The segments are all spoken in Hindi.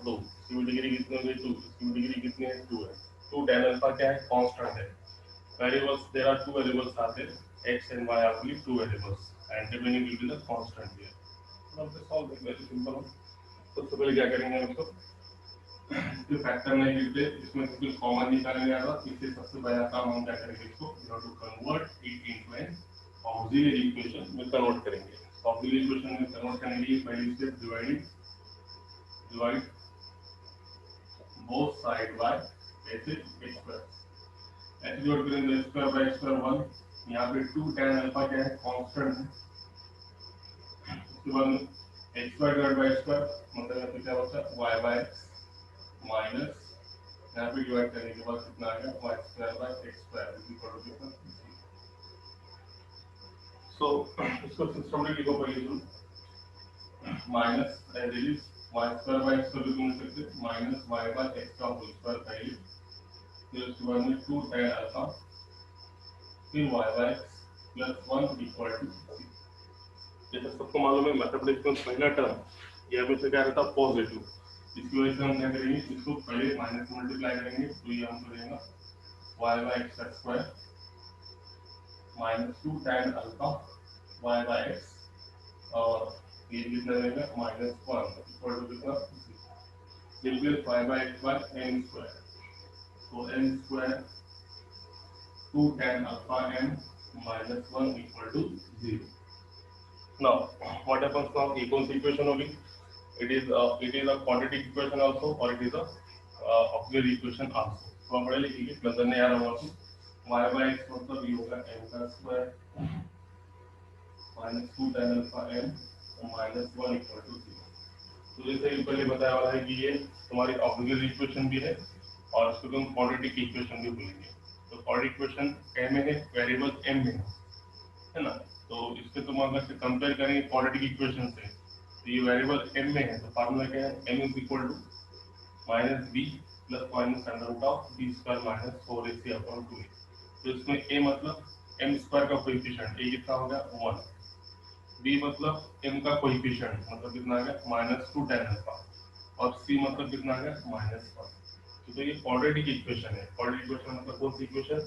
2, इसकी डिग्री कितनी हो गई 2, इसकी डिग्री कितनी है 2 है। 2 tan अल्फा क्या है कांस्टेंट है। Variables there are 2 variables are there x and y are only 2 variables and remaining will be the constant here. Now this solve it very simple. सबसे पहले क्या करेंगे हम इसको फैक्टर नहीं लिखते, इसमें से कुछ कॉमन निकालेंगे आएगा। इससे सबसे पहला काम हम क्या करेंगे, इसको we have to convert it into an auxiliary equation में कन्वर्ट करेंगे। ऑक्सिलरी इक्वेशन में कन्वर्ट करने के लिए पहली step divide both side by ऐसे x स्क्वायर, ऐसे डिवाइड करेंगे स्क्वायर बाय स्क्वायर 1। यहाँ पे 2 tan अल्फा क्या है कांस्टेंट है। उसके बाद x square divide by square मतलब यहाँ पे क्या होता है y बाय x माइनस यहाँ पे डिवाइड करने के बाद कितना आएगा y square by x square is equal to कितना। सो इसको सिस्टमैटिक लिखो पहले तो minus as it is y square by x square लिख सकते माइनस y बाय x का होल स्क्वायर पहले, फिर उसके बाद में 2 tan अल्फा फिर y by x plus 1 equal to c। जैसे सबको मालूम है मैथमेटिक्स में पहला टर्म ये हमेशा क्या रहता है पॉजिटिव, इसकी वजह से हम क्या करेंगे इसको पहले माइनस से मल्टीप्लाई करेंगे तो ये हमको देगा y by x square minus 2 tan alpha y by x और ये कितना रहेगा माइनस 1 इक्वल टू कितना replace y by x by n square, तो n square 2 tan alpha m minus 1 equal to 0. Now, what happens now? Equals equation only. It is a quadratic equation also, or it is a auxiliary equation also. तो हम बड़े लिखेंगे नजर नहीं आ रहा होगा तो y by x मतलब ये होगा m का square minus 2 tan alpha m minus 1 equal to 0. तो जैसे कि पहले बताया वाला है कि ये तुम्हारी ऑक्सिलरी इक्वेशन भी है और इसको तुम क्वाड्रेटिक इक्वेशन भी बोलेंगे। तो क्वाड्रेटिक इक्वेशन क्या में है वेरिएबल m में है ना, तो इसके तुम अगर से कंपेयर करेंगे क्वाड्रेटिक इक्वेशन से तो ये वेरिएबल m में है तो फार्मूला क्या है m is equal to minus B plus minus under root of B square minus 4ac upon 2a। तो इसमें a मतलब m स्क्वायर का कोएफिशिएंट a कितना हो गया 1, b मतलब m का कोएफिशिएंट मतलब कितना आ गया माइनस 2 tan अल्फा और c मतलब कितना आ गया माइनस 1। तो ये क्वाड्रेटिक इक्वेशन है। क्वाड्रेटिक इक्वेशन मतलब कौन सी equation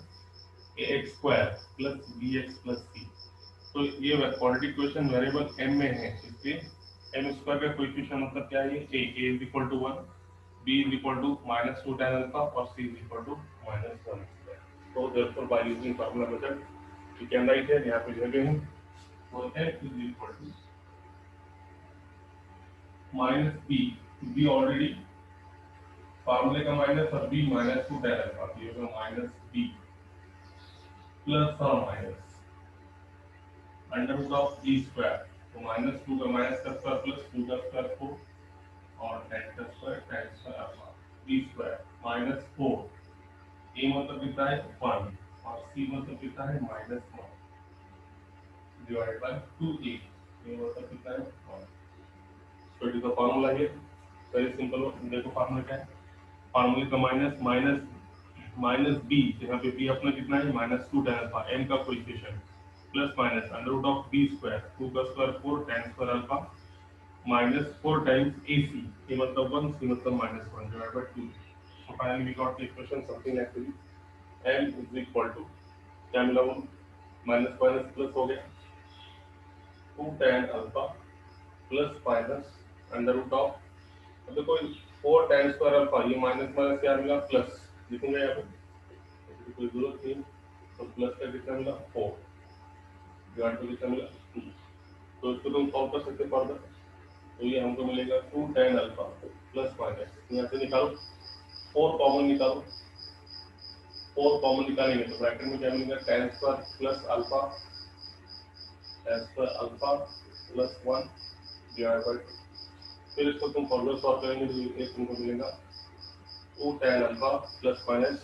ax square plus bx plus c। तो ये क्वाड्रेटिक इक्वेशन वेरिएबल m में है इसलिए m स्क्वायर का कोएफिशिएंट मतलब क्या है a is equal to 1, b is equal to minus 2 tan alpha और c is equal to minus 1 square. तो therefore by using formula method we can write here यहाँ पे जगह है तो f is equal to minus b already फार्मूले का माइनस और b माइनस 2 tan अल्फा ये होगा माइनस b प्लस और minus under root of b square तो माइनस 2 का माइनस का स्क्वायर प्लस 2 का स्क्वायर 4 और tan का square alpha b square minus 4 a मतलब कितना है 1 और c मतलब कितना है माइनस 1 डिवाइड बाय 2a ये मतलब कितना है 1। So it is the formula here very simple. देखो फार्मूला क्या है, फार्मूले का माइनस माइनस माइनस b यहाँ पे b अपना कितना है माइनस 2 tan अल्फा m का coefficient plus minus under root of b square 2 का square 4 tan square alpha minus 4 times ac ये मतलब 1 c मतलब minus 1 divide by 2। So finally we got the equation something like this m is equal to क्या मिला वो माइनस माइनस प्लस हो गया 2 tan alpha plus minus under root of अब देखो 4 tan स्क्वायर अल्फा ये माइनस माइनस क्या मिला प्लस लिखूंगा यहाँ पे कोई जरूरत नहीं तो प्लस का कितना मिला 4 डिवाइड बाय कितना मिला 2। तो इसको तुम सॉल्व कर सकते फर्दर तो ये हमको मिलेगा 2 tan अल्फा प्लस माइनस यहाँ से निकालो 4 कॉमन निकालो 4 कॉमन निकालेंगे तो ब्रैकेट में क्या मिलेगा tan square plus alpha tan square alpha plus 1 divide by 2। फिर इसको तुम फॉर्मूला सॉल्व करेंगे तो ये तुमको मिलेगा 2 tan अल्फा प्लस माइनस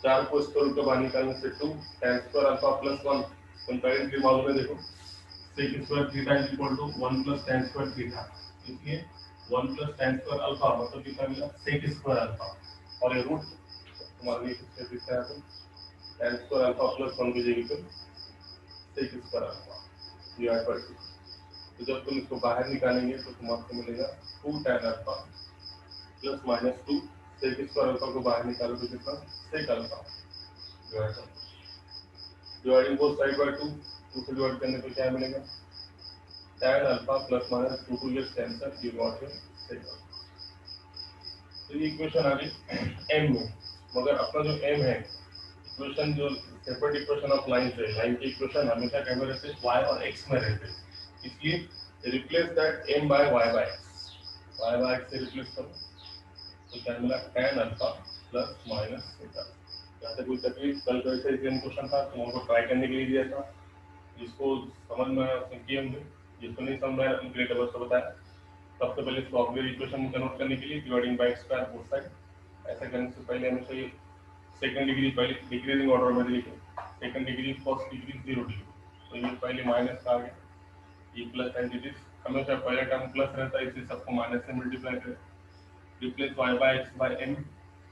4 को स्क्वायर रूट के बाहर निकालने से 2 tan square alpha plus 1 comparatively मालूम है देखो sec square theta is equal to 1 plus tan square theta इसलिए 1 प्लस tan स्क्वायर अल्फा मतलब कितना मिला sec स्क्वायर अल्फा और ये रूट तुम्हारे लिए किससे दिखता है तो tan स्क्वायर अल्फा प्लस 1 की जगह पे sec square alpha divide by 2। तो जब तुम इसको बाहर निकालेंगे तो तुम्हारे मिलेगा 2 tan alpha plus minus two sec square alpha को बाहर निकालो तो कितना sec alpha dividing both side by two, two से डिवाइड करने पे क्या मिलेगा tan alpha plus minus two two is cancel you got your sec alpha. तो ये इक्वेशन आ गई m में, मगर अपना जो m है इक्वेशन जो सेपरेट इक्वेशन ऑफ लाइन है, लाइन की इक्वेशन हमेशा क्या में रहते y और x में रहते, इसलिए replace that m by y by x से रिप्लेस करो तो क्या मिला tan alpha plus minus theta. यहाँ से कोई तकलीफ, कल वैसे एग्जाम क्वेश्चन था तो उनको ट्राई करने के लिए दिया था, जिसको समझ में आया उसने किए होंगे, जिसको नहीं समझ में आया उनके लिए डबल से बताया। सबसे पहले इसको ऑक्सिलरी इक्वेशन कन्वर्ट करने के लिए dividing by square both side, ऐसा करने से पहले हमेशा ये सेकंड डिग्री पहले डिक्रीजिंग ऑर्डर में लिखे, second degree first degree 0 degree, तो ये पहले माइनस का आ गया, ये प्लस एंटिटीज हमेशा पहला टर्म प्लस रहता है, इसलिए सबको माइनस से मल्टीप्लाई करें, replace y by x by m,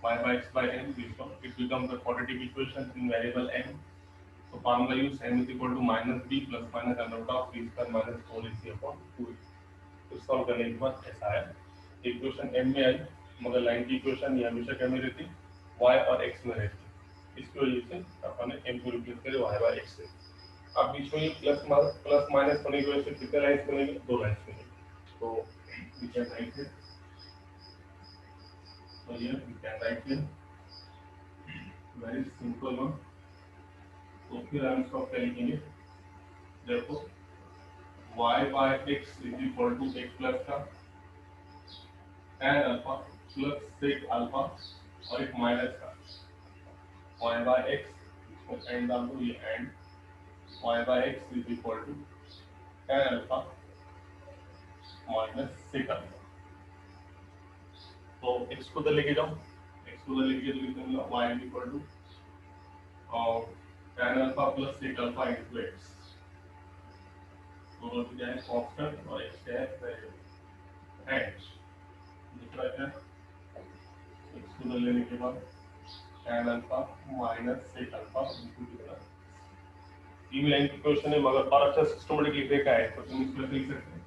y by x by m, this one it becomes a quadratic equation in variable m. So formula use m is equal to minus b plus minus under root of b square minus 4ac upon 2a. तो सॉल्व करने के बाद ऐसा है, इक्वेशन m में आई, मगर लाइन की इक्वेशन ये हमेशा क्या में रहती y और x में रहती, इसकी वजह से अपन ने m को रिप्लेस करे y by x से। अब बीच में प्लस माइनस होने की वजह से कितने लाइन्स बनेंगे, दो लाइन्स बनेंगे, तो we can write here, so here we can write here very simple one, तो फिर हम इसको क्या लिखेंगे, देखो y by x is equal to x plus का tan alpha plus sec alpha और एक माइनस का y by x, इसको एंड डाल दो, ये and y by x is equal to tan alpha minus sec alpha, तो x को उधर लेके जाओ, x को उधर लेके तो लिख दूंगा y is equal to tan alpha plus sec alpha into x, दोनों की जाए कांस्टेंट और x क्या है वेरिएबल, एंड दूसरा क्या x को उधर लेने के बाद tan alpha minus sec alpha into कितना, ये लाइन की क्वेश्चन है, मगर और अच्छा सिस्टमैटिक लिखने का है तो तुम इसमें लिख सकते हैं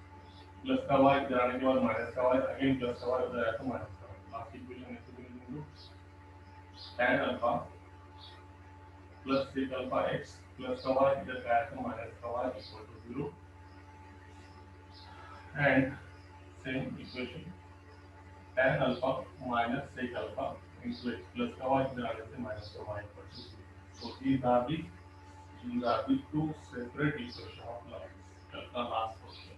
प्लस का y इधर आने के बाद माइनस का y, अगेन प्लस का y उधर आया तो माइनस का y, लास्ट इक्वेशन ऐसे भी लिख दूंगा tan alpha plus sec alpha x plus का y इधर आया तो माइनस का y equal to 0, and same equation tan alpha minus sec alpha into x plus का y इधर आने से माइनस का y equal to 0, so these are the two separate equation of lines, the last question,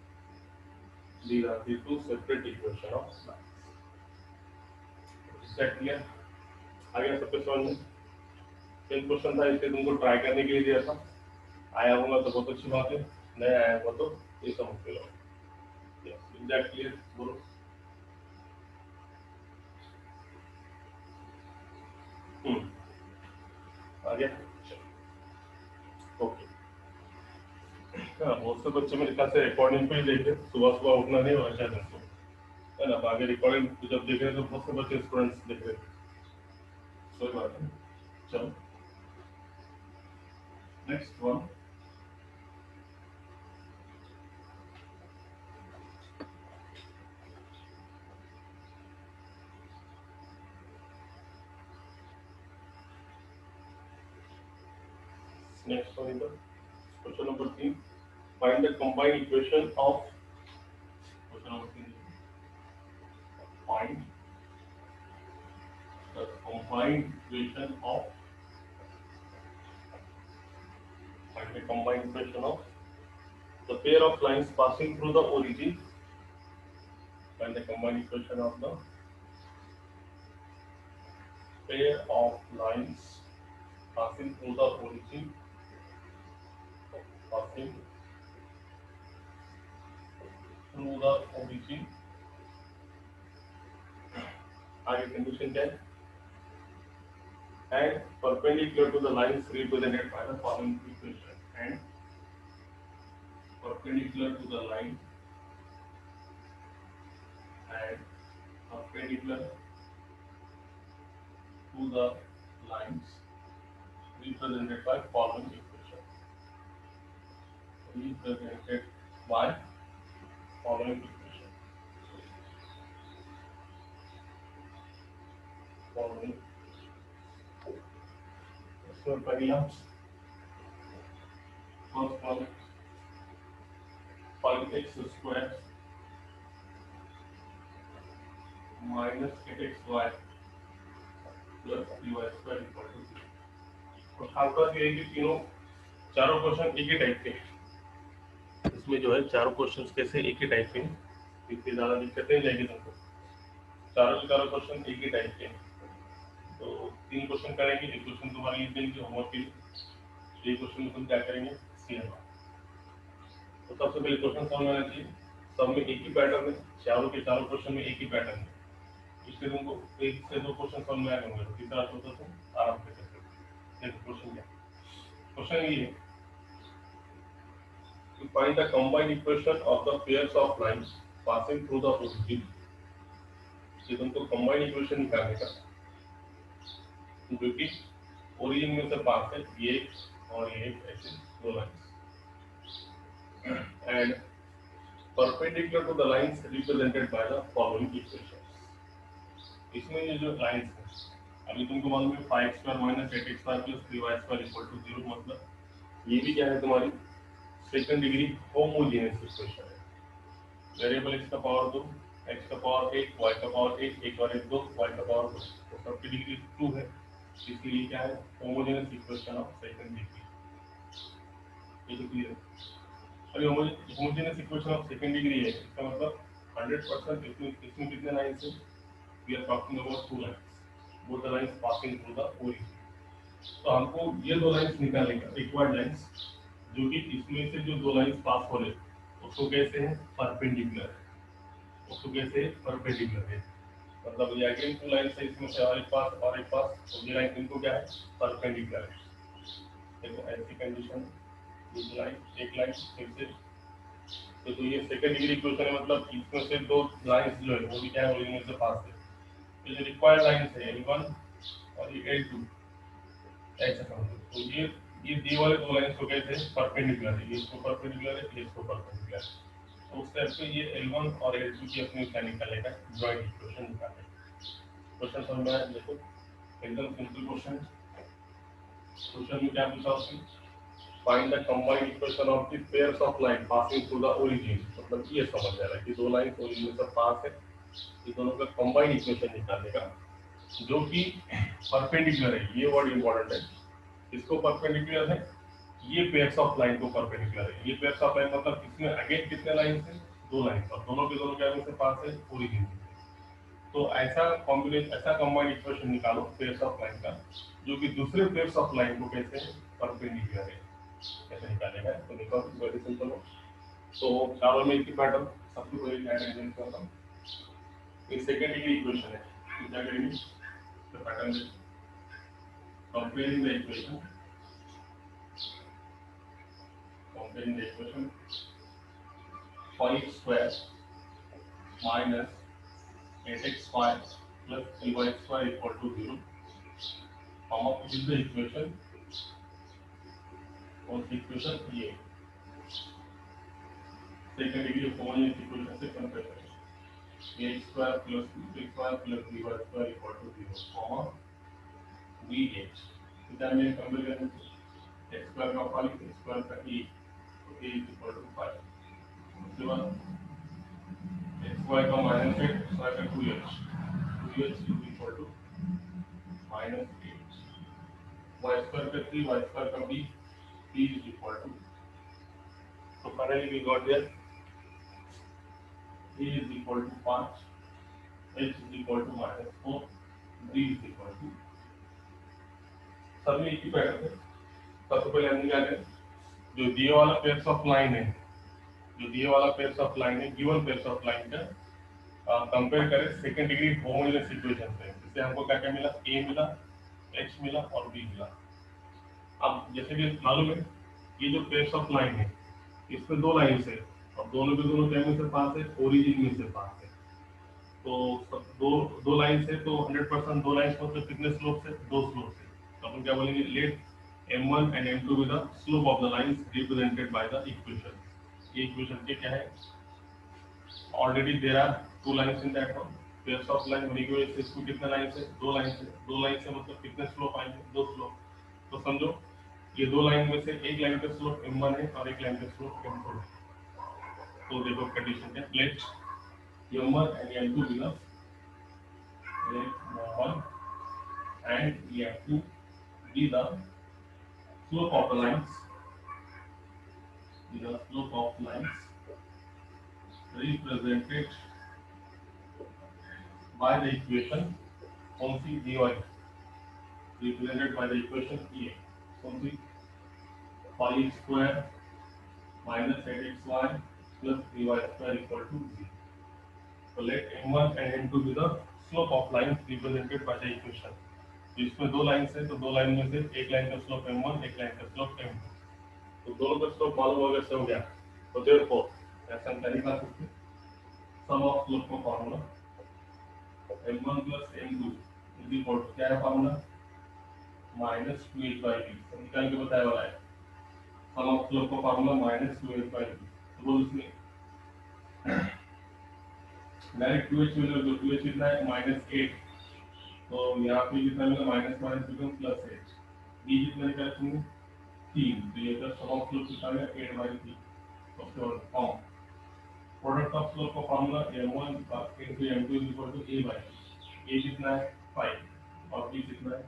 these are the two separate equation of lines, is that clear? आगे सबके समझ में सेम क्वेश्चन था, इसलिए तुमको ट्राई करने के लिए दिया था, आया होगा तो बहुत अच्छी बात है, नहीं आया होगा तो ये समझ के लो, यस इज दैट क्लियर, बोलो आगे, ओके। हाँ बहुत से बच्चे मेरे ख्याल से रिकॉर्डिंग पे ही देख रहे, सुबह सुबह उठना नहीं हुआ शायद उनको, है ना, आगे रिकॉर्डिंग जब देख रहे तो बहुत से बच्चे स्टूडेंट्स देख रहे, कोई बात नहीं, चलो नेक्स्ट वन, नेक्स्ट वन इधर question number 3, find the combined equation of, question number 3, find the combined equation of, find the combined equation of the pair of lines passing through the origin, find the combined equation of the pair of lines passing through the origin, passing through the origin, आगे कंडीशन क्या है, and perpendicular to the lines represented by the following equation, and perpendicular to the line and perpendicular to the lines represented by following equation, represented by following equation, following. इसमें पहला first one 5x square minus 8xy plus 3y square equal to 0। और खासबात ये है कि तीनों चारों क्वेश्चन एक ही टाइप के हैं। इसमें जो है चारों क्वेश्चंस कैसे एक ही टाइप के हैं, इससे ज़्यादा दिक्कत नहीं जाएगी तुमको। चारों के चारों क्वेश्चन एक ही टाइप के हैं। तो 3 क्वेश्चन करेंगे, एक क्वेश्चन तुम्हारे लिए देंगे होमवर्क के लिए, एक क्वेश्चन में तुम क्या करेंगे सीएम। तो सबसे पहले क्वेश्चन समझ में आना चाहिए, सब में एक ही पैटर्न है, चारों के चारों क्वेश्चन में एक ही पैटर्न है, इसलिए तुमको 1 से 2 क्वेश्चन समझ में आए होंगे, तीसरा चौथा तुम आराम से कर सकते हो। देखो क्वेश्चन क्या, क्वेश्चन ये है to find the combined equation of the pairs of lines passing through the origin। ये तुमको combined equation निकालने का, जो कि ओरिजिन में से पास है, ये और ये ऐसे दो lines and perpendicular to the lines represented by the following equations. इसमें ये जो लाइंस है, अभी तुमको मालूम है 5x² - 8x² + 3y² = 0, मतलब ये भी क्या है तुम्हारी सेकंड डिग्री होमोजेनियस इक्वेशन है। वेरिएबल x का पावर 2, x का पावर 1, y का पावर 1, 1 और 1 2, y का पावर 2, तो सबकी डिग्री 2 है, इसलिए क्या है homogeneous equation of second degree. ये तो क्लियर है। और homogeneous equation of second degree है, इसका मतलब 100% इसमें कितने लाइंस हैं, we are talking about 2 lines, both the lines passing through the origin. तो हमको ये दो लाइंस निकालने का, रिक्वायर्ड लाइंस, जो कि इसमें से जो दो लाइंस पास हो रहे उसको कैसे है परपेंडिकुलर है, उसको कैसे परपेंडिकुलर है, मतलब ये अगेन 2 लाइंस है, इसमें से और एक पास, तो ये लाइन इनको क्या है परपेंडिकुलर है। देखो ऐसी कंडीशन, एक लाइन फिर से, तो ये सेकंड डिग्री इक्वेशन है, मतलब इसमें से दो लाइंस जो है वो भी क्या है ओरिजिन से पास है। तो ये रिक्वायर्ड लाइंस है L1 और ये L2 ऐसा समझो। तो ये वाले दो लाइंस को कहते हैं परपेंडिकुलर है, ये इसको परपेंडिकुलर है, ये इसको परपेंडिकुलर है। तो उस टाइप से ये L1 और L2 की अपनी क्या निकालेगा, जॉइंट इक्वेशन निकालेगा। क्वेश्चन समझ में आया? देखो एकदम सिंपल क्वेश्चन। क्वेश्चन में क्या पूछा उसने, find the combined equation of the pairs of line passing through the origin. मतलब ये समझ आ रहा है कि दो लाइन ओरिजिन से पास है, ये दोनों का कंबाइंड इक्वेशन निकालने का, जो कि परपेंडिकुलर है। ये वर्ड इंपॉर्टेंट है, इसको परपेंडिकुलर है, ये पेयर्स ऑफ लाइन को परपेंडिकुलर है। ये पेयर्स ऑफ लाइन मतलब इसमें अगेन कितने लाइन है, दो लाइन, और दोनों के दोनों क्या से पास है ओरिजिन। तो ऐसा कॉम्बिनेशन, ऐसा कंबाइंड इक्वेशन निकालो पेयर्स ऑफ लाइन का, जो कि दूसरे पेयर्स ऑफ लाइन को कैसे परपेंडिकुलर है, कैसे निकालेगा। तो देखो वेरी सिंपल हो। तो चारों में एक ही पैटर्न, सबसे पहले क्या है करता हूं, ये सेकंड डिग्री इक्वेशन है, तो क्या करेंगे तो pattern comparing the equation 5 square minus 8x square plus 3y square equal to 0. Come up with the equation. और equation ये second degree homogeneous equation से कंपेयर करें, ax square plus 2x square plus 3y square equal to 0, comma bh। इधर में कंपेयर करें x square का 5, x square का 8, तो a is equal to 5। उसके बाद xy का -8, xy का 2h, 2h is equal to -8, y square का 3, y square का b, b is equal to, so finally we got there a is equal to 5, h is equal to -4, b is equal to, सब में एक ही पैटर्न है। सबसे पहले हमने क्या करें, जो दिए वाला पेयर्स ऑफ लाइन है, गिवन पेयर्स ऑफ लाइन का कंपेयर करें सेकंड डिग्री होमोजेनियस इक्वेशन से। इससे हमको क्या क्या मिला, a मिला, h मिला और b मिला। अब जैसे कि मालूम है ये जो पेयर्स ऑफ लाइन है, इसमें दो लाइंस है और दोनों के दोनों क्या में से पास है, ओरिजिन में से पास है। तो दो लाइंस है, तो 100% दो लाइंस मतलब कितने स्लोप से, दो स्लोप से। तो अपन क्या बोलेंगे, late m1 and m2 with the slope of the lines represented by the equation। ये इक्वेशन के क्या है, already there are two lines in that one, pairs of line होने की वजह से इसको कितने लाइन से, दो लाइन से, दो लाइन से मतलब कितने स्लोप आएंगे, दो स्लोप। तो समझो ये दो लाइन में से एक लाइन का स्लोप m1 है और एक लाइन का स्लोप m2 है। तो देखो कंडीशन है, late m1 and m2 be m1 and m2 be the slope of the lines, be the slope of lines represented by the equation कौन सी, dy, represented by the equation E, कौन सी, pi square minus 8xy plus 3y square equal to 0. So let m1 and m2 be the slope of lines represented by the equation. तो इसमें दो लाइन है, तो दो लाइन में से एक लाइन का स्लोप m1, एक लाइन का स्लोप m2, तो दोनों का स्लोप मालूम अगर से हो गया तो therefore ऐसा हम क्या निकाल सकते हैं, सम ऑफ स्लोप का formula m1 plus m2 is equal to क्या है फॉर्मूला, माइनस 2h/v, तो निकाल के बताया वाला है सम ऑफ स्लोप का फॉर्मूला माइनस 2h/v। तो बोल इसमें डायरेक्ट 2h मिलेगा, जो 2h कितना है -8, तो यहाँ पे कितना मिलेगा, minus minus become plus h, b कितना निकालेंगे 3, तो ये का सम ऑफ स्लोप कितना है 8/3। उसके बाद फॉर्म प्रोडक्ट ऑफ स्लोप का formula m1 into m2 is equal to a/, a कितना है 5 और b कितना है 3।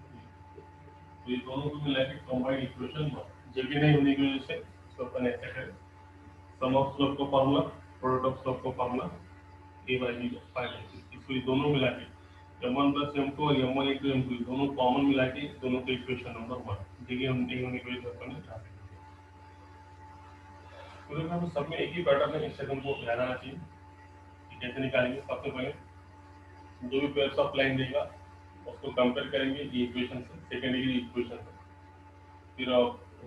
तो ये दोनों को मिला के कंबाइंड इक्वेशन जब भी नहीं होने की वजह से इसको अपन ऐसे करें, सम ऑफ स्लोप का फार्मूला प्रोडक्ट ऑफ स्लोप का फार्मूला a/b 5, इसको ये दोनों मिला के m1 plus m2 और m1 into m2 दोनों कॉमन मिला के दोनों का इक्वेशन नंबर 1 जगह हम नहीं होने की वजह से अपन निकाल सकते हैं। तो हम सब में एक ही पैटर्न है, इससे तुमको ध्यान आना चाहिए कि कैसे निकालेंगे। सबसे पहले जो भी पेयर्स ऑफ लाइन देगा उसको कंपेयर करेंगे ये इक्वेशन से, सेकंड डिग्री इक्वेशन से, फिर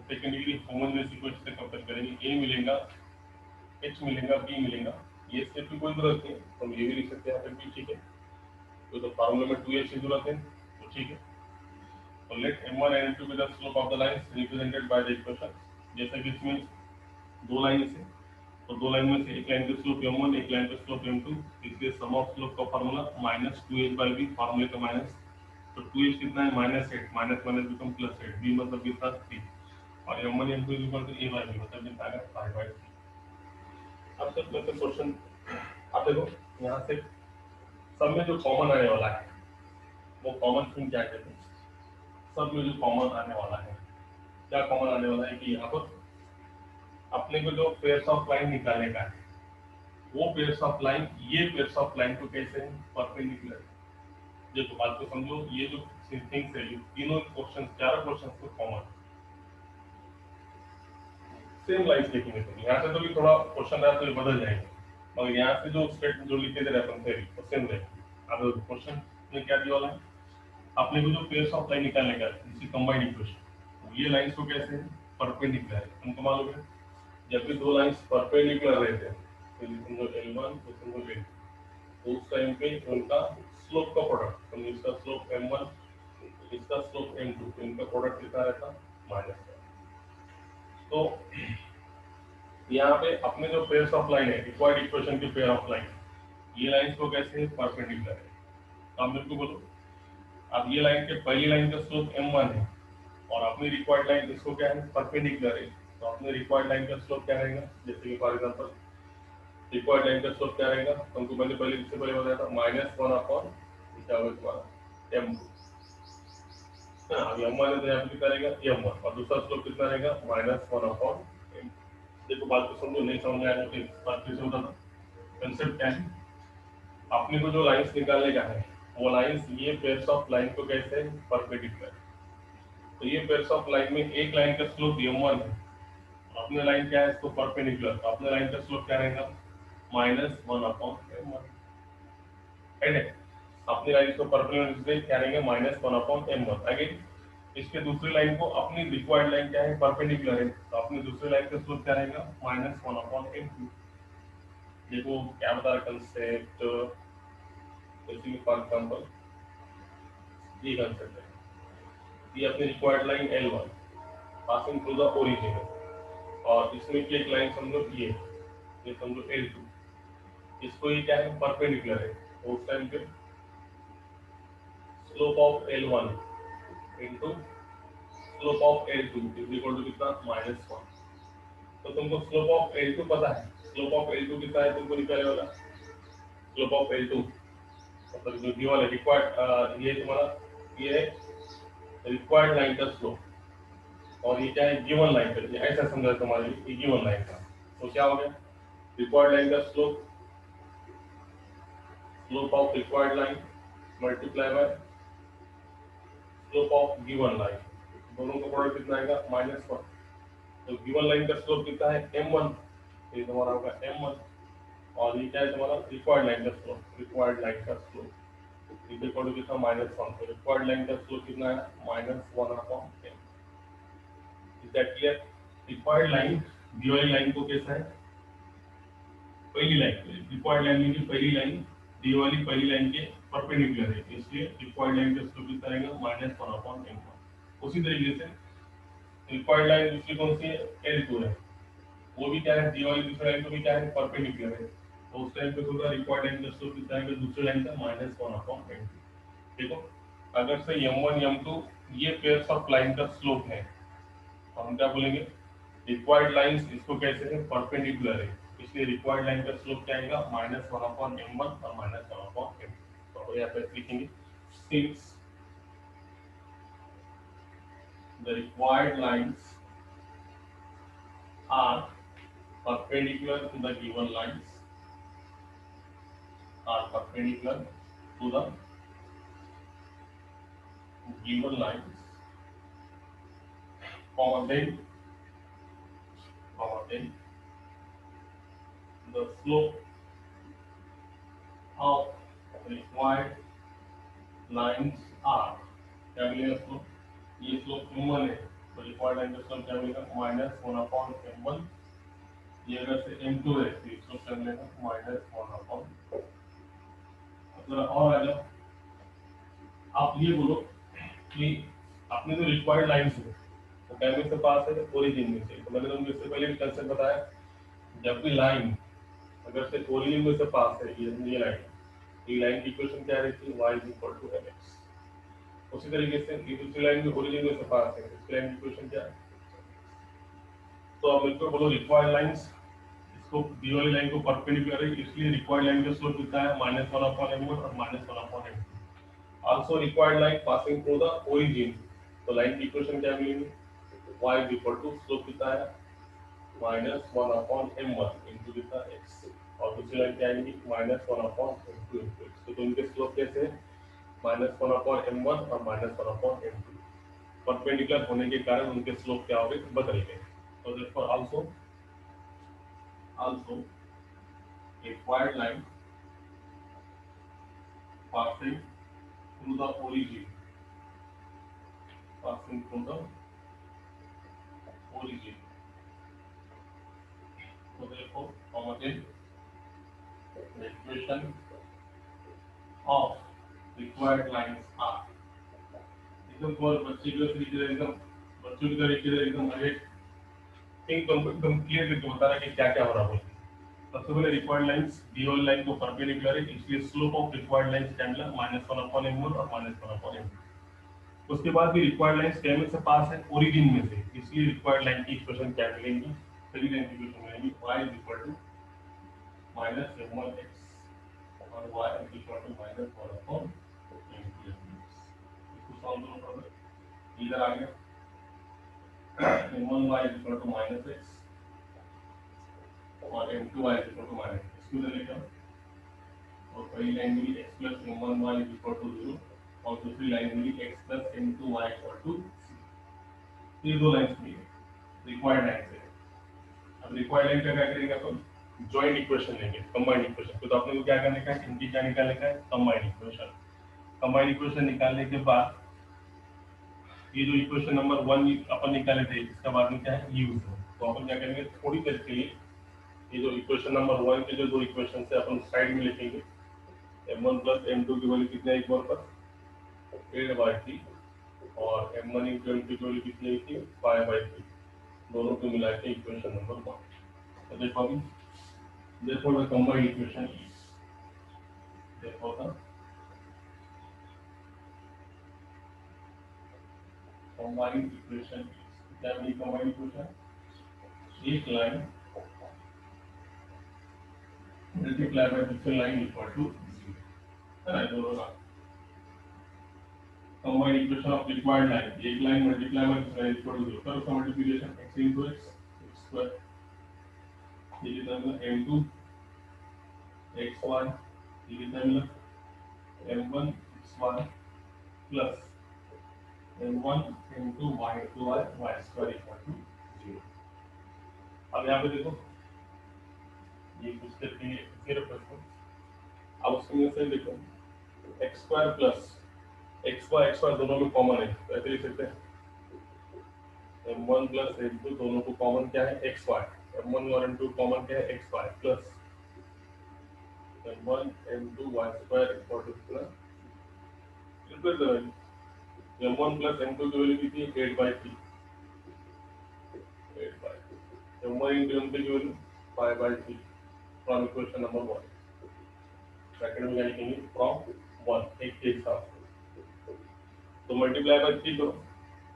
सेकंड डिग्री होमोजेनियस इक्वेशन से कंपेयर करेंगे, ए मिलेगा, एच मिलेगा, बी मिलेगा। ये स्टेप की कोई जरूरत नहीं, हम ये भी लिख सकते हैं फिर भी ठीक है, तो फार्मूला में 2h की जरूरत है तो ठीक है। तो late m1 and m2 be the slope of the lines represented by the equation, जैसा कि इसमें दो लाइन है तो दो लाइन में से एक लाइन का स्लोप m1, एक लाइन का स्लोप m2, इसलिए सम ऑफ स्लोप का फार्मूला -2h/v, फार्मूले का माइनस, तो 2h कितना है -8, minus minus become plus 8, v मतलब कितना 3 और m1 m2 equal to a/v मतलब कितना आएगा 5/3। अब सब में से क्वेश्चन आप देखो, यहाँ से सब में जो कॉमन आने वाला है वो कॉमन थिंग क्या कहते हैं, सब में जो कॉमन आने वाला है, क्या कॉमन आने वाला है कि यहाँ पर अपने को जो पेयर्स ऑफ लाइन निकालने का है वो पेयर्स ऑफ लाइन, ये पेयर्स ऑफ लाइन को कैसे हैं परपेंडिकुलर। देखो बात को समझो, ये जो थिंग्स है ये तीनों क्वेश्चन, चारों क्वेश्चन को कॉमन सेम लाइंस लिखेंगे। तो यहाँ से तो भी थोड़ा क्वेश्चन रहा तो ये बदल जाएंगे, मगर यहाँ से जो स्टेटमेंट जो लिखे थे अपन थ्योरी वो सेम रहेगी। अब क्वेश्चन में क्या दिया वाला है, अपने को जो पेयर्स ऑफ लाइन निकालने का है जिसकी कंबाइंड इक्वेशन, तो ये लाइंस को कैसे परपेंडिकुलर है, हमको मालूम है जब भी दो लाइंस परपेंडिकुलर रहते हैं तो समझो L1 तो समझो L2, तो उस टाइम पे उनका स्लोप का प्रोडक्ट, तो इसका स्लोप m1, इसका स्लोप m2, तो इनका प्रोडक्ट कितना रहता माइनस। तो यहाँ पे अपने जो पेयर्स ऑफ लाइन है, रिक्वायर्ड इक्वेशन के पेयर ऑफ लाइन, ये लाइंस को कैसे परपेंडिकुलर है, तो आप मेरे को बोलो। अब ये लाइन के पहली लाइन का स्लोप m1 है और अपनी रिक्वायर्ड लाइन इसको क्या है परपेंडिकुलर है, तो अपने रिक्वायर्ड लाइन का स्लोप क्या रहेगा, जैसे कि फॉर एग्जांपल रिक्वायर्ड लाइन का स्लोप क्या रहेगा, हमको मैंने पहले इससे पहले बताया था -1/m2। अब m1 है तो यहाँ पे कितना रहेगा m1 और दूसरा स्लोप कितना रहेगा -1/m। देखो बात को समझो, नहीं समझ में आया तो बात फिर से बताना। कंसेप्ट क्या है, अपने को जो लाइंस निकालने का है वो लाइंस ये पेयर्स ऑफ लाइन को कैसे परपेंडिकुलर, तो ये पेयर्स ऑफ लाइन में एक लाइन का स्लोप m1 है, अपने लाइन क्या है इसको परपेंडिकुलर, तो अपने लाइन का स्लोप क्या रहेगा -1/m1 है। अपनी लाइन को परपेंडिकुलर क्या रहेगा -1/m1। अगेन इसके दूसरी लाइन को अपनी रिक्वायर्ड लाइन क्या है परपेंडिकुलर है, तो अपनी दूसरी लाइन का स्लोप क्या रहेगा -1/m2। देखो क्या बता रहा कंसेप्ट, जैसे कि फॉर एग्जांपल ये कंसेप्ट है, ये अपनी required line L1 passing through the origin, और इसमें की एक लाइन समझो ये समझो L2, इसको ये क्या है परपेंडिकुलर है, तो उस टाइम पे slope of L1 into slope of L2 is equal to कितना -1। तो तुमको स्लोप ऑफ L2 पता है, स्लोप ऑफ L2 कितना है तुमको निकालने वाला, स्लोप ऑफ L2 मतलब जो गिवन है रिक्वायर्ड, ये तुम्हारा ये है रिक्वायर्ड लाइन का स्लोप और ये क्या है गिवन लाइन का, ये ऐसा समझा तुम्हारे लिए ये गिवन लाइन का। तो क्या हो गया रिक्वायर्ड लाइन का slope, slope of required line multiply by slope of given line, दोनों का प्रोडक्ट कितना आएगा -1। तो गिवन लाइन का स्लोप कितना है m1, ये तुम्हारा होगा m1 और ये क्या है तुम्हारा रिक्वायर्ड लाइन का स्लोप, रिक्वायर्ड लाइन का स्लोप इज इक्वल टू कितना -1। तो रिक्वायर्ड लाइन का स्लोप कितना है -1/m। Is that clear? Required line दी वाली लाइन को कैसा है पहली लाइन, रिक्वायर्ड लाइन में पहली लाइन दी वाली पहली लाइन के परपेंडिकुलर है, इसलिए रिक्वायर्ड लाइन का स्लोप कितना आएगा -1/m1। उसी तरीके से रिक्वायर्ड लाइन दूसरी कौन सी है L2 है, वो भी क्या है दी वाली दूसरी लाइन को भी क्या है परपेंडिकुलर है। तो उस टाइम पे होगा रिक्वायर्ड लाइन का स्लोप कितना आएगा दूसरी लाइन का -1/m2। देखो अगर से m1 m2 ये पेयर्स ऑफ लाइन का स्लोप है तो हम क्या बोलेंगे रिक्वायर्ड लाइंस इसको कैसे है परपेंडिकुलर है, इसलिए रिक्वायर्ड लाइन का स्लोप क्या आएगा -1/m1 और -1/m2। तो यहाँ पे लिखेंगे since the required lines are perpendicular to the given lines, are perpendicular to the given lines, then the slope of required lines are क्या मिलेगा स्लोप, ये स्लोप m1 है तो रिक्वायर्ड लाइन का स्लोप क्या मिलेगा -1/m1। ये अगर से m2 है तो स्लोप क्या मिलेगा -1/। जरा और आ जाओ, आप ये बोलो कि अपने जो रिक्वायर्ड लाइंस है तो कैमरे से पास है ओरिजिन में से, तो मैंने तुमको इससे पहले भी कंसेप्ट बताया जब भी लाइन अगर से ओरिजिन में से पास है ये लाइन, ये लाइन की इक्वेशन क्या रहती है y = mx। उसी तरीके से ये दूसरी लाइन भी ओरिजिन में से पास है, इसकी लाइन की इक्वेशन क्या है, तो अब मेरे को बोलो रिक्वायर्ड लाइंस इसको दी वाली लाइन को परपेंडिकुलर है इसलिए रिक्वायर्ड लाइन का स्लोप कितना है -1/m1 और -1/m2। Also required line passing through the origin, तो लाइन की इक्वेशन क्या मिलेगी y = स्लोप कितना है -1/m1 इनटू कितना x और दूसरी लाइन क्या आएगी -1/m2 इनटू x। तो इनके स्लोप कैसे है -1/m1 और -1/m2, परपेंडिकुलर होने के कारण उनके स्लोप क्या हो गए बदल गए। तो therefore also required line passing through the origin, passing through the origin, so therefore again the equation of required lines are एकदम for बच्चे की तरीके से एकदम बच्चों की तरीके से एकदम हर एक एकदम क्लियर करके बता रहा है कि क्या क्या हो रहा है। सबसे पहले रिक्वायर्ड लाइंस दी वाली लाइन को परपेंडिकुलर है इसलिए स्लोप ऑफ रिक्वायर्ड लाइंस क्या मिला -1/m1 और -1/m2। उसके बाद भी रिक्वायर्ड लाइंस कैमरे से पास है ओरिजिन में से इसलिए रिक्वायर्ड लाइन की इक्वेशन क्या मिलेंगी, पहली लाइन की इक्वेशन मिलेगी y = -m1x और y = -1/m2। इसको सॉल्व करो ब्रदर, इधर आ गया m1y = -x और m2y = -x, इसको इधर लेके आओ और पहली लाइन मिली x + m1y = 0 और दूसरी लाइन मिली x + m2y = 0। ये दो लाइंस मिली रिक्वायर्ड लाइन से। अब रिक्वायर्ड लाइन का क्या करेंगे अपन जॉइंट इक्वेशन लेंगे, कंबाइंड इक्वेशन। तो अपने को क्या करने का है इनकी क्या निकालने का है कंबाइंड इक्वेशन। कंबाइंड इक्वेशन निकालने के बाद ये जो इक्वेशन नंबर 1 अपन निकाले थे इसका बाद में क्या है यूज है, तो अपन क्या करेंगे थोड़ी देर के लिए ये जो इक्वेशन नंबर 1 के जो दो इक्वेशन से अपन साइड में लिखेंगे m1 + m2 की वैल्यू कितनी है एक बार पर 8/3 और m1 * m2 की वैल्यू कितनी थी 5/3, दोनों को मिला के इक्वेशन नंबर 1। तो देखो अभी therefore the combined equation is देखो था कंबाइंड इक्वेशन, क्या बनी कंबाइंड इक्वेशन, एक लाइन मल्टीप्लाई बाय दूसरी लाइन इक्वल टू 0 है ना, दोनों का combined equation of required line, एक लाइन मल्टीप्लाई बाय दूसरी लाइन इक्वल टू 0, करो उसका multiplication x into x square, ये कितना मिला m2 xy, ये कितना मिला m1 xy plus m1 into y into y square equal to 0। अब यहाँ पे देखो ये कुछ करके 0 प्लस, अब उसमें से देखो x स्क्वायर प्लस xy दोनों में कॉमन है तो ऐसे लिख सकते हैं m1 प्लस m2 दोनों को कॉमन क्या है xy, m1 और m2 कॉमन क्या है xy plus m1 m2 y square equal two plus replace the value, m1 plus m2 की वैल्यू कितनी है 8/3, 8/3 m1 into m2 की value 5/3 from equation number 1, bracket में क्या लिखेंगे फ्रॉम 1 एक के साथ, तो मल्टीप्लाई बाय 3 करो,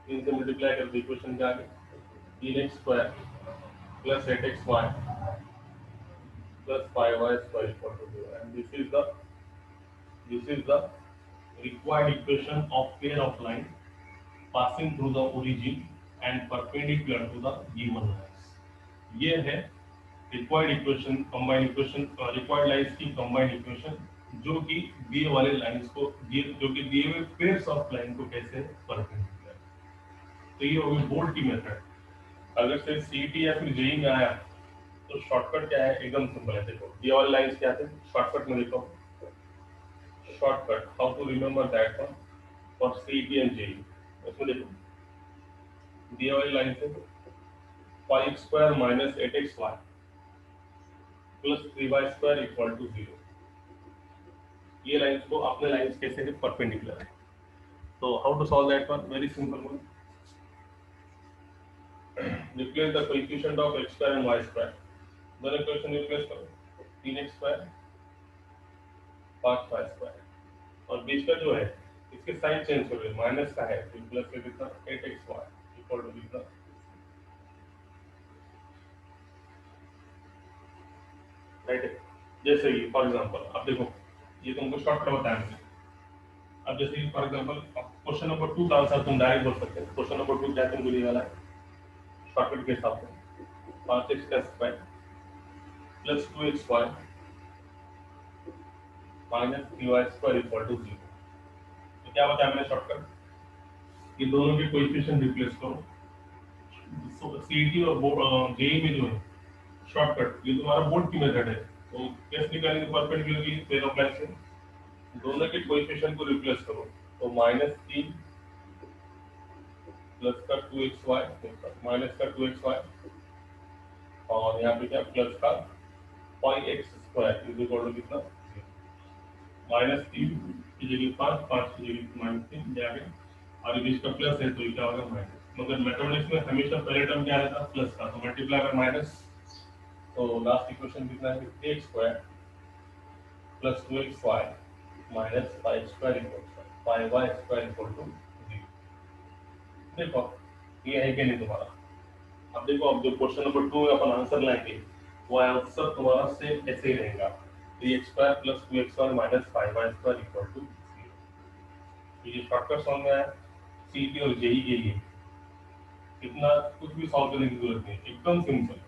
3 से मल्टीप्लाई कर दो इक्वेशन के आगे 3x square plus 8xy plus 5y square equal to 0, and this is the required equation of pair of line passing through the origin and perpendicular to the given lines। ये है required equation, combined equation, required lines की कंबाइंड इक्वेशन जो कि दिए वाले लाइंस को जो कि दिए हुए पेयर्स ऑफ लाइन को कैसे परपेंडिकुलर, तो ये होगी बोल्ट की मेथड। अगर से सीईटी या फिर जेईई में आया तो शॉर्टकट क्या है, एकदम सिंपल है। देखो दिए वाले लाइंस क्या थे, शॉर्टकट में देखो, shortcut how to remember that one for CET and JEE, उसमें देखो दिए वाली लाइन से 5x square minus 8xy plus 3y square equal to 0, ये लाइंस को अपने लाइंस कैसे है परपेंडिकुलर है। तो how to solve that one, very simple one, replace the coefficient of x square and y square, दोनों इक्वेशन रिप्लेस करो, 3x स्क्वायर 5y स्क्वायर, और बीच का जो है इसके साइन चेंज करो, माइनस का है तो प्लस के कितना 8xy इक्वल टू कितना, राइट है। जैसे कि फॉर एग्जांपल अब देखो ये तुमको शॉर्टकट बताया मैंने, अब जैसे कि फॉर एग्जांपल क्वेश्चन नंबर 2 का आंसर तुम डायरेक्ट बोल सकते हो। क्वेश्चन नंबर 2 क्या तुमको दिया वाला है शॉर्टकट के हिसाब से 5x square plus 2xy minus 3y square equal to 0, तो क्या बताया मैंने शॉर्टकट, ये दोनों के कोएफिशिएंट रिप्लेस करो। सीईटी और जेईई में जो है शॉर्टकट, ये तुम्हारा बोर्ड की मेथड है, तो कैसे निकालेंगे परपेंडिकुलर की पेयर ऑफ लाइन से, दोनों के कोएफिशिएंट को रिप्लेस करो, तो -3 प्लस का 2xy माइनस का 2xy और यहाँ पे क्या प्लस का 5x square is equal to कितना -3 की जगह 5, 5 की जगह -3 जाके, और ये बीच का प्लस है तो ये क्या होगा माइनस, मगर मैथमेटिक्स में हमेशा पहले टर्म क्या रहता है प्लस का, तो मल्टीप्लाई बाय माइनस, तो लास्ट इक्वेशन कितना है x square plus 2xy minus 5 square equal to 5y square equal to 0। देखो ये है कि नहीं तुम्हारा, अब देखो अब जो क्वेश्चन नंबर 2 में अपन आंसर लाएंगे वो आंसर तुम्हारा सेम ऐसे ही रहेगा, 3x square plus 2xy minus 5y square equal to 0। ये शॉर्टकट सॉल्व में है सीईटी और जेईई के लिए, इतना कुछ भी सॉल्व करने की जरूरत नहीं, एकदम सिंपल,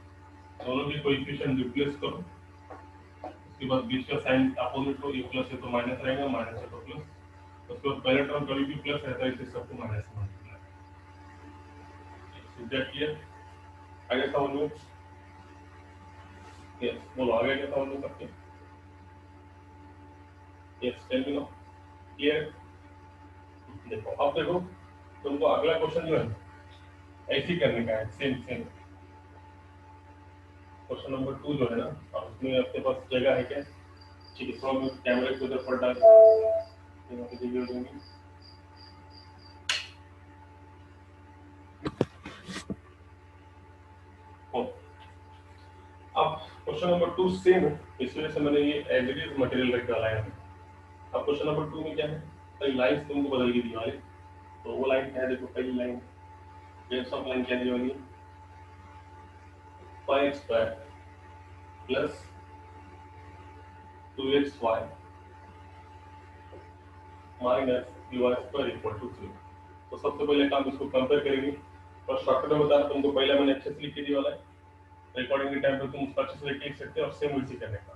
दोनों के कोएफिशिएंट रिप्लेस करो, उसके बाद बीच का साइन अपोजिट हो, ये प्लस है तो माइनस रहेगा, माइनस है तो प्लस, उसके बाद पहले टर्म कभी भी प्लस रहता है इसलिए सबको माइनस में मल्टीप्लाई, इज दैट क्लियर, आगे समझ में, यस बोलो आगे क्या समझ में सबके, yes tell me now clear. देखो अब देखो तुमको अगला क्वेश्चन जो है ऐसे ही करने का है, सेम सेम क्वेश्चन नंबर 2 जो है ना, और उसमें आपके पास जगह है क्या, ठीक है, थोड़ा मैं कैमरे को उधर पर डाल यहाँ पे जगह हो जाएंगी। अब क्वेश्चन नंबर 2 सेम है, इस वजह से मैंने ये एज इट इज मटेरियल रख डाला है, अब क्वेश्चन नंबर 2 में क्या है, कई लाइंस तुमको बदल के दी वाली, तो वो लाइन क्या है, देखो पहली लाइन बेस ऑफ लाइन क्या दी वाली, 5x² plus 2xy minus dy² equal to 0। तो सबसे पहले काम इसको कंपेयर करेंगे, और शॉर्टकट में बता रहा तुमको, पहले मैंने अच्छे से लिख के दिया वाला है, रिकॉर्डिंग के टाइम पे तुम उसको अच्छे से लिख सकते हो और सेम वैसे करने का।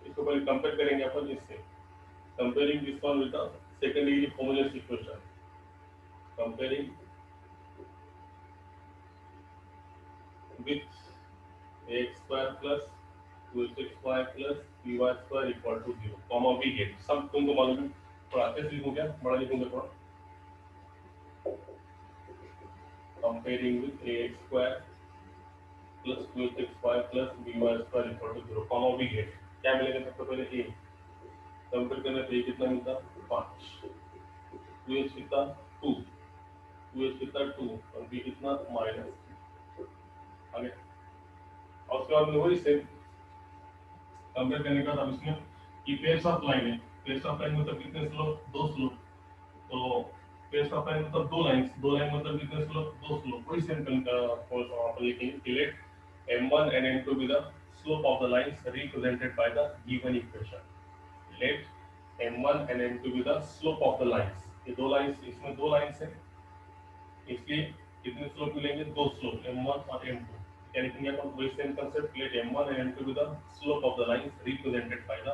इसको पहले कंपेयर करेंगे अपन इससे, comparing this one with the second degree homogeneous equation, comparing with ax² plus 2xy plus by² equal to 0, comma we get, सब तुमको मालूम है, थोड़ा अच्छे से लिखूं क्या, बड़ा लिखूंगा थोड़ा, comparing with ax² plus 2xy plus by² equal to 0, comma we get, क्या मिलेगा सबसे पहले a, कंपेयर करने पे a कितना मिलता 5, 2h कितना 2, 2h कितना 2 और b कितना माइनस, आगे और उसके बाद में वही सेम कंपेयर करने का था इसमें कि पेयर्स ऑफ लाइन है, पेयर्स ऑफ लाइन मतलब कितने स्लोप, दो स्लोप, तो पेयर्स ऑफ लाइन मतलब दो लाइन मतलब कितने स्लोप, दो स्लोप, वही सेम अपन लिखेंगे, late m1 and m2 be the slope of the lines represented by the given equation, let m1 and m2 be the slope of the lines, ये दो लाइंस, इसमें दो लाइंस है, इसलिए कितने स्लोप मिलेंगे, दो स्लोप m1 और m2, क्या लिखेंगे अपन, वही same concept, let m1 and m2 be the slope of the lines represented by the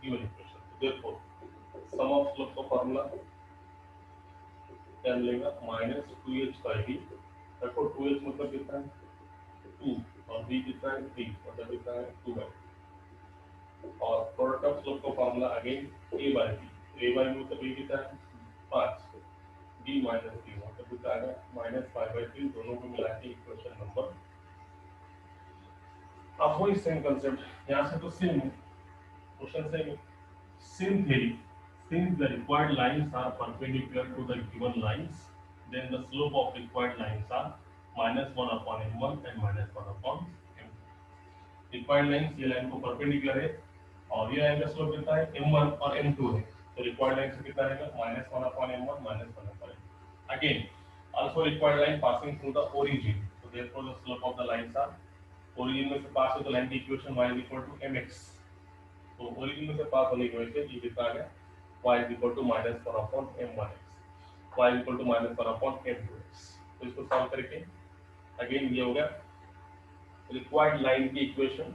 given equation, therefore sum of slope का फार्मूला क्या मिलेगा, -2h/b, देखो 2h मतलब कितना है 2 और b कितना है 3, मतलब कितना है 2/, और प्रोडक्ट ऑफ स्लोप का फार्मूला अगेन a/b मतलब a कितना है 5, b - b मतलब कितना आएगा -5/3, दोनों को मिला के इक्वेशन नंबर। अब वही सेम कंसेप्ट यहाँ से तो सेम है, क्वेश्चन सेम है, same theory, since the required lines are perpendicular to the given lines, then the slope of required lines are -1/m1 and -1/m2। required lines ये लाइन को परपेंडिकुलर है और ये लाइन का स्लोप कितना है m1 और m2 है, तो required line से कितना रहेगा -1/m1 -1/m2। again also required line passing through the origin, so therefore the slope of the lines are, origin में से पास हो तो लाइन की इक्वेशन y = mx, तो origin में से पास होने की वजह से ये कितना आ गया y = -1/m1x, y = -1/m2x। तो इसको सॉल्व करके अगेन ये हो गया रिक्वायर्ड लाइन की इक्वेशन,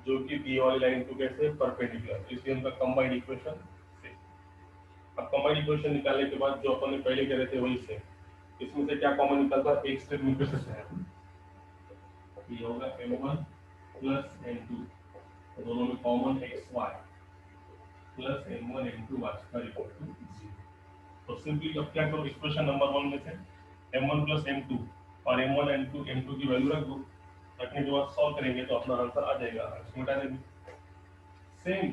जो कि दी वाली लाइन को कैसे परपेंडिकुलर, इसलिए उनका कंबाइंड इक्वेशन से। अब कंबाइंड इक्वेशन निकालने के बाद जो अपन ने पहले करे थे वही से, इसमें से क्या कॉमन निकलता है, एक स्टेप नीचे से है, ये होगा m1 प्लस m2, दोनों में common xy plus m1 m2 y² equal to 0। तो सिंपली अब क्या करो, इक्वेशन नंबर 1 में से m1 प्लस m2 और m1 m2 की वैल्यू रख दो, रखने के बाद सॉल्व करेंगे तो अपना आंसर आ जाएगा, इसमें मिटा देंगे। सेम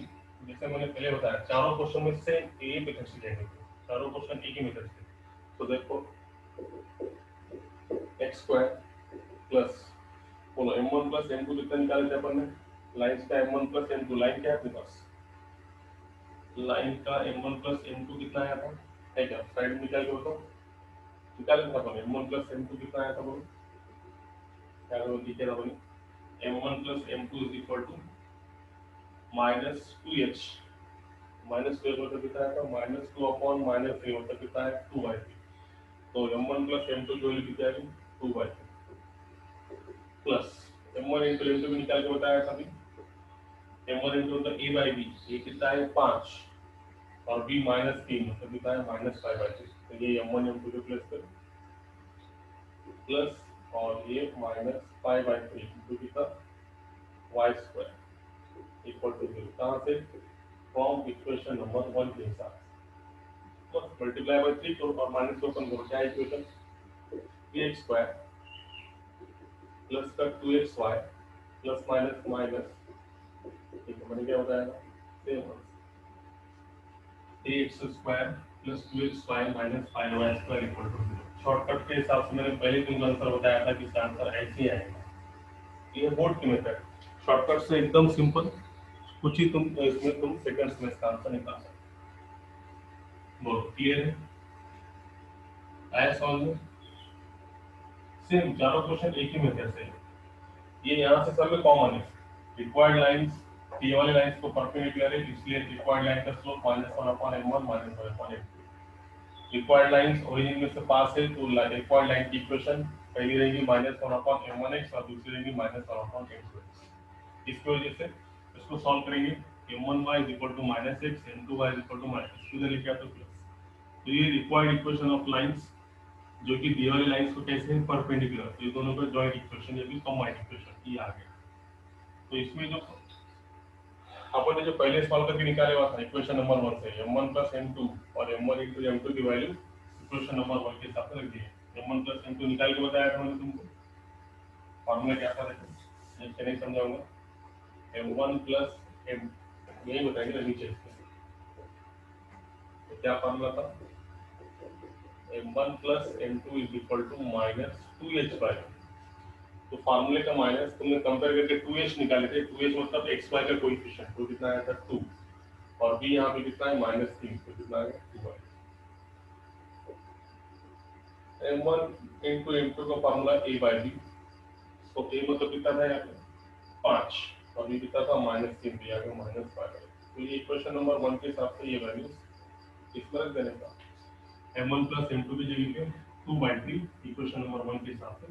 जैसे मैंने पहले बताया, चारों क्वेश्चन में सेम एक मेथड से जाएंगे, चारों क्वेश्चन एक ही मेथड से, तो देखो x² प्लस बोलो m1 प्लस m2 कितना निकाले थे अपन ने, लाइन का m1 प्लस m2, लाइन क्या है अपने पास, लाइन का m1 प्लस m2 कितना आया था, है क्या, साइड में निकाल के बताओ, निकाल के बताओ m1 प्लस m2 कितना आया था, बोलो क्या करो, लिखे था बोलो m1 plus m2 is equal to -2h, -2h मतलब कितना आया था -2/-3 मतलब कितना है 2/3, तो m1 प्लस m2 की वैल्यू कितनी आ गई 2/3 प्लस m1 into m2 भी निकाल के बताया था अभी, m1 into मतलब a/b, ये कितना है 5 और b -3 मतलब कितना है -5/3, तो ये m1 m2 के प्लस कर प्लस और ये -5/3 into कितना y² इक्वल टू 0, कहाँ से, फ्रॉम इक्वेशन नंबर 1 के हिसाब से, तो मल्टीप्लाई बाय 3 तो और माइनस को अपन क्या इक्वेशन, 3x² प्लस का 2xy प्लस माइनस माइनस, ठीक है, मैंने क्या बताया same 3x² plus 2xy minus 5y² equal to 0। Shortcut के हिसाब से मैंने पहले तुमको आंसर बताया था कि इसका आंसर ऐसे ही आएगा, ये बोर्ड की मेथड, शॉर्टकट से एकदम सिंपल, कुछ ही तुम इसमें तुम सेकंड्स में इसका आंसर निकाल सकते हो। बोलो क्लियर है? आया समझ में? सेम चारों क्वेश्चन एक ही मेथड से है। ये यहाँ से सब में कॉमन है। रिक्वायर्ड लाइंस, ये वाली लाइंस को परपेंडिकुलर है, इसलिए रिक्वायर्ड लाइन का slope -1/m1 -1/m2। Required lines origin में से पास है तो रिक्वायर्ड लाइन की इक्वेशन पहली रहेगी -1/m1x और दूसरी रहेगी -1/m2x। इसकी वजह से इसको सॉल्व करेंगे। m1y = -x, m2y = -x, इधर लेके आते प्लस। तो ये रिक्वायर्ड इक्वेशन ऑफ लाइंस जो कि दी वाली लाइंस को कैसे है परपेंडिकुलर, तो ये दोनों का जॉइंट इक्वेशन, ये भी कंबाइंड इक्वेशन ये आ गया। तो इसमें जो अपन ने जो पहले सॉल्व करके निकाले हुआ था इक्वेशन नंबर 1 से m1 + m2 और m1 * m2 की वैल्यू इक्वेशन नंबर 1 के हिसाब से रख दिए। m1 + m2 निकाल के बताया था मैंने तुमको। फार्मूला क्या था देखो, ये नहीं समझाऊंगा। m1 + m, यही बताएंगे नीचे। तो क्या फार्मूला था? m1 + m2 = -2h/। तो फार्मूले का माइनस तुमने कंपेयर करके 2h निकाले थे। 2h मतलब xy का कोएफिशिएंट, तो कितना आया था 2, और b यहाँ पे कितना है -3, तो कितना आएगा 2 आएगा। m1 * m2 का फार्मूला a/b, तो a मतलब कितना था यहाँ पे 5 और b कितना था -3, तो यहाँ पे -5 है। तो ये इक्वेशन नंबर 1 के हिसाब से ये वैल्यू इसमें रख देने का। m1 + m2 की जगह पे 2/3 इक्वेशन नंबर 1 के हिसाब से,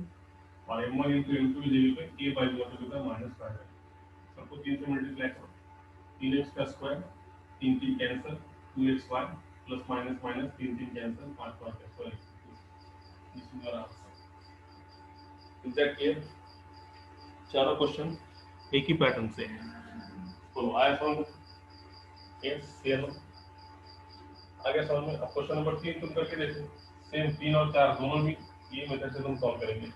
और m1 * m2 की जगह पे a/b मतलब कितना -5 है। सबको 3 से मल्टीप्लाई करो, 3x का square, 3 3 cancel, 2xy plus minus minus 3 3 cancel, 5 5 cancel. This is your answer. Is that clear? चारों क्वेश्चन एक ही पैटर्न से है। तो आया समझ? यस क्लियर हो? आगे समझ में? अब क्वेश्चन नंबर 3 तुम करके देखो। सेम 3 और 4 दोनों भी ये मेथड से तुम सॉल्व करेंगे।